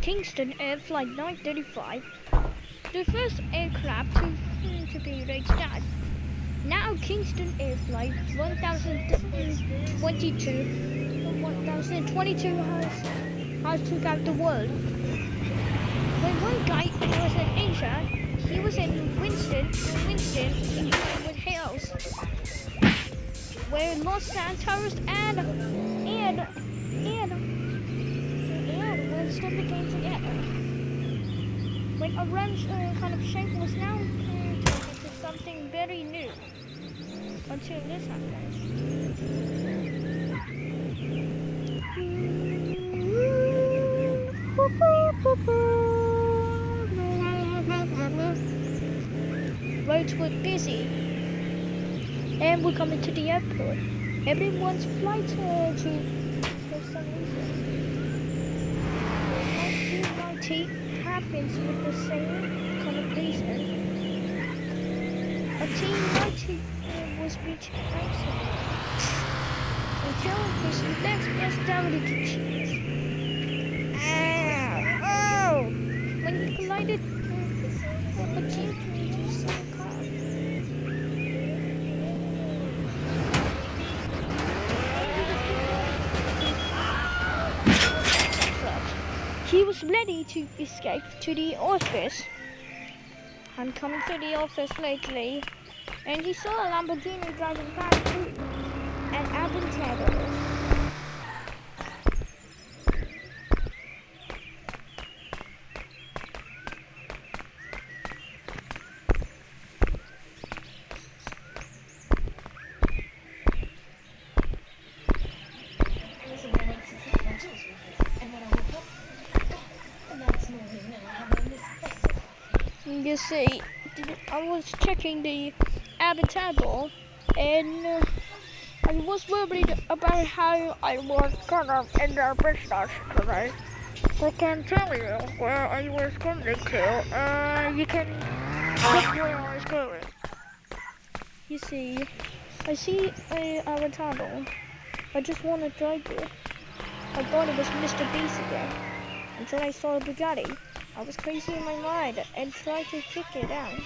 Kingston Air Flight 935, the first aircraft to be reached at. Now Kingston Air Flight 1022 has took out the world. When one guy was in Asia, he was in Winston, England with Hales, where Los Santos and Winston became together. When Iran's kind of shape was now turned into something very new. Until this happened. Roads were busy, and we're coming to the airport. Everyone's flight to for some reason. 1990 happens with the same kind of reason. A T-90 was reaching maximum until his legs pressed down into cheese. Oh! When he collided with a T-22 car. He was ready to escape to the office. I'm coming to the office lately, and he saw a Lamborghini driving past through an Aventador. You see, I was checking the Aventador, and I was worried about how I was gonna end our business today. I can tell you where I was going to. You can check where I was going. You see, I see a Aventador. I just want to drive it. I thought it was Mr. Beast again, until I saw a Bugatti. I was crazy in my mind and tried to kick it out.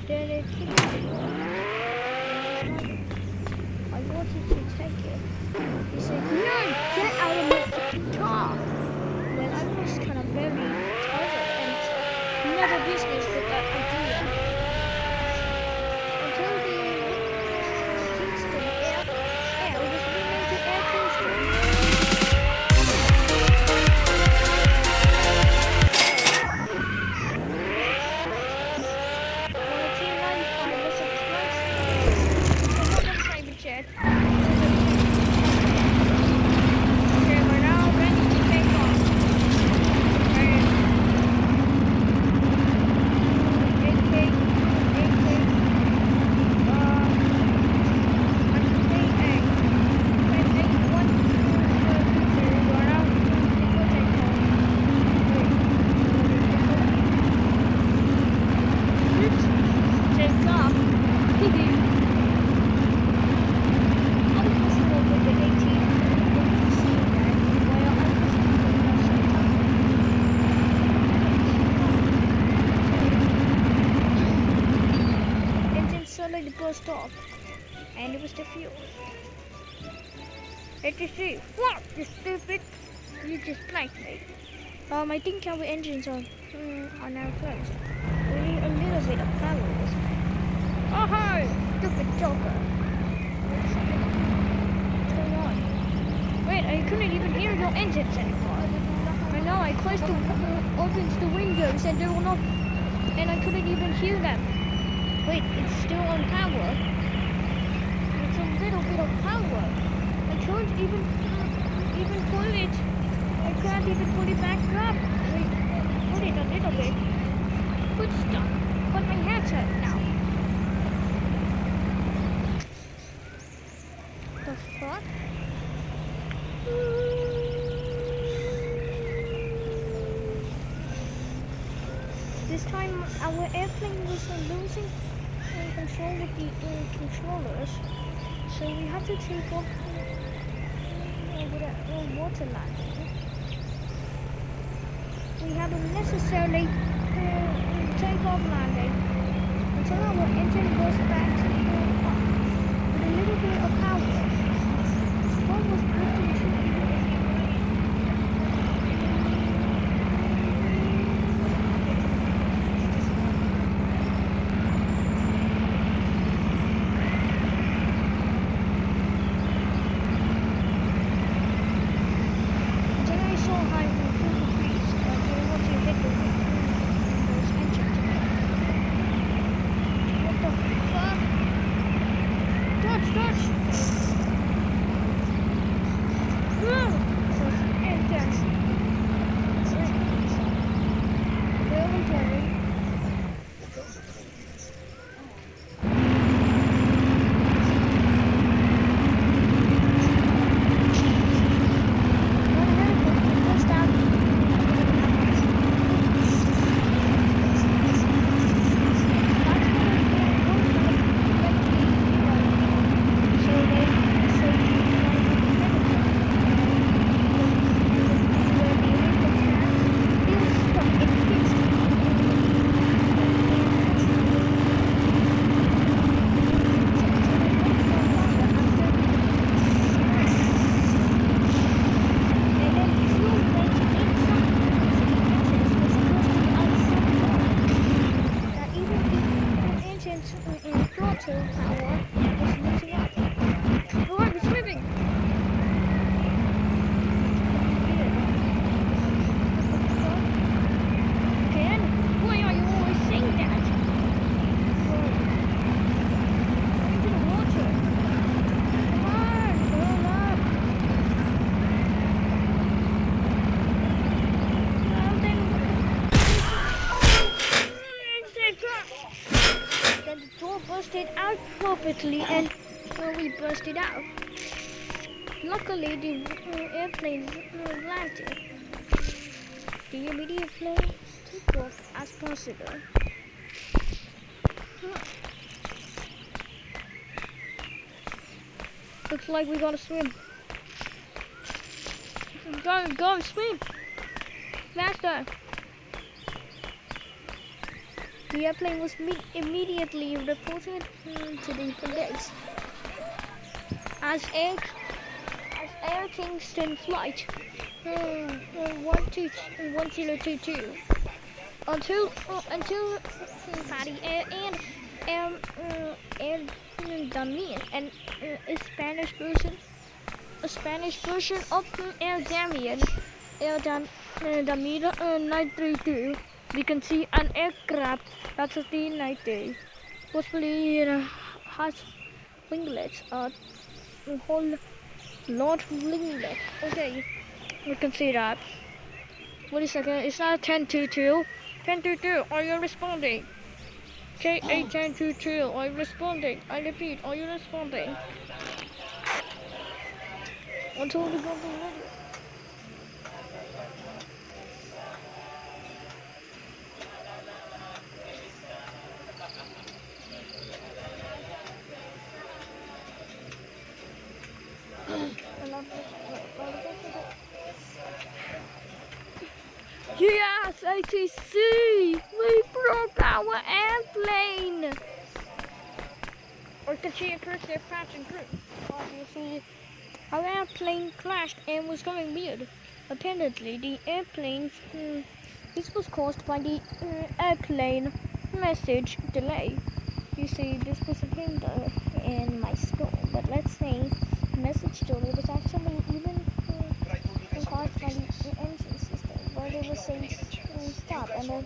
Then it kicked it. I wanted to take it. He said, "No, get out of my fucking car." Well, I was kind of very tired and never business with that idea. Until the Kingston Air was renamed to AirKingston. The bus stopped, and it was the fuel. It's the fuel. What, you stupid? You just blanked me. I think our engines are now closed. We need a little bit of power. Oh hi, stupid joker. What's going on? Wait, I couldn't even hear your engines anymore. I know, I closed opens the windows and they were not, and I couldn't even hear them. Wait, it's still on power. It's a little bit of power. I can't even pull it. I can't even pull it back up. Wait, pull it a little bit. Good stuff. But my hands hurt now. this time our airplane was losing control with the controllers, so we had to take off with a water landing. We had to necessarily take off landing until our engine was back up with a little bit of power. What was drifting to busted out properly, and we busted out. Luckily, the airplane landed. The immediate plane took off as possible. Looks like we gotta swim. Go swim! Faster! The airplane was immediately reported to the police as AirKingston flight 1022 until Patty and Damien and a Spanish version of Air Damien 932. We can see an aircraft that's the 90. Possibly has winglets, a whole lot of winglets. Okay, we can see that. Wait a second, it's not 1022. 1022, are you responding? KA1022, are you responding? I repeat, are you responding? Until we go to the radio. Yes, ATC! We broke our airplane! Or can she approach their passenger group? Obviously, our airplane crashed and was going weird. Apparently, the airplane, this was caused by the airplane message delay. You see, this was a hinder in my store, but let's say message delay was actually even caused by the engine system, where they were saying stop, and then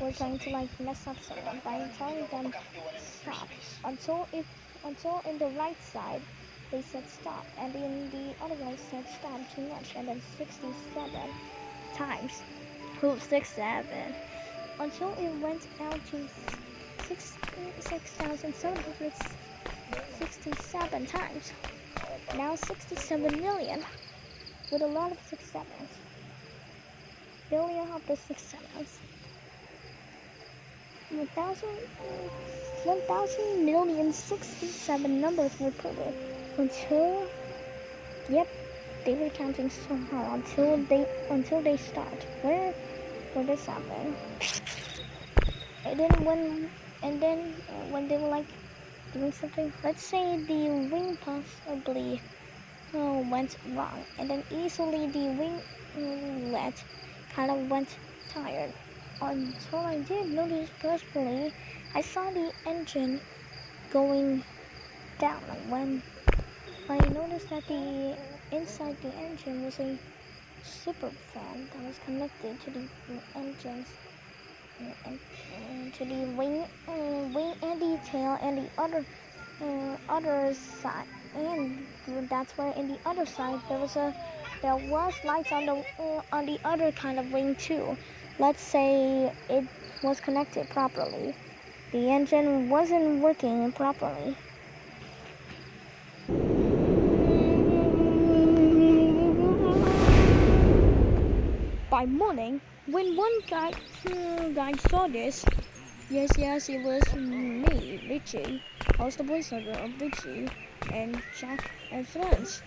we're trying to like mess up someone by telling them stop until in the right side they said stop, and in the other one said stop too much, and then 67 times. 67 until it went out to 6,767 times. Now 67 million with a lot of 6 sevens. Billion of the 6 sevens. 1,000,067 numbers were printed until, yep, they were counting somehow until they stopped. Where will this happen? And then when they were like doing something, let's say the wing possibly went wrong, and then easily the winglet kind of went tired. Until I did notice personally, I saw the engine going down. When I noticed that the inside the engine was a super fan that was connected to the engines and to the wing and the tail and the other side, and that's where in the other side there was lights on the other kind of wing too. Let's say it was connected properly. The engine wasn't working properly. By morning, when one guy saw this, yes, it was me, Richie. I was the voiceover of Richie and Jack and friends.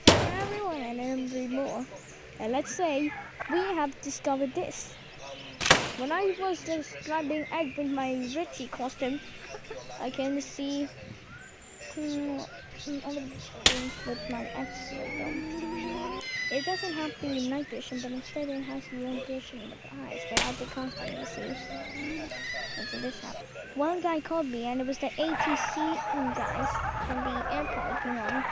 Everyone and every more. And let's say we have discovered this. When I was describing egg with my Richie costume, I can see other things with my X-ray. It doesn't have the night vision, but instead it has the own vision with the eyes without the costume, you see. And so this happened. One guy called me, and it was the ATC guys from the airport, The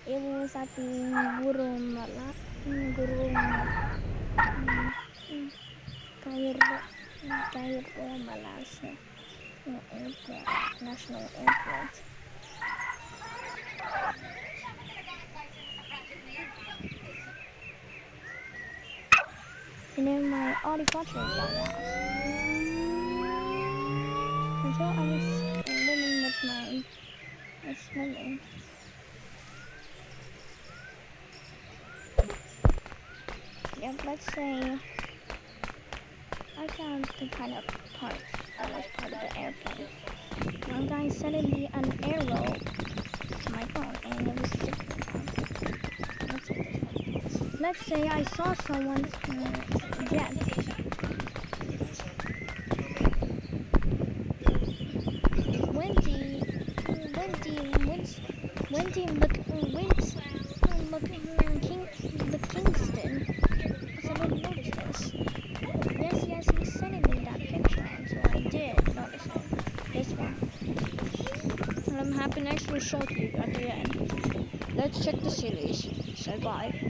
it was at the Cairo Malaysia airport, national airport. And then my audio battery got lost. Until I was living with my swimming. Yep, let's say I found the kind of part that was part of the airplane. One guy sent me an arrow to my phone, and it was different. Let's say I saw someone's jet. The Kingston. So I didn't notice this. Yes, he's sending me that picture, and so I did notice it. This one. And I'm happy next to show you at the end. Let's check the series. Say bye.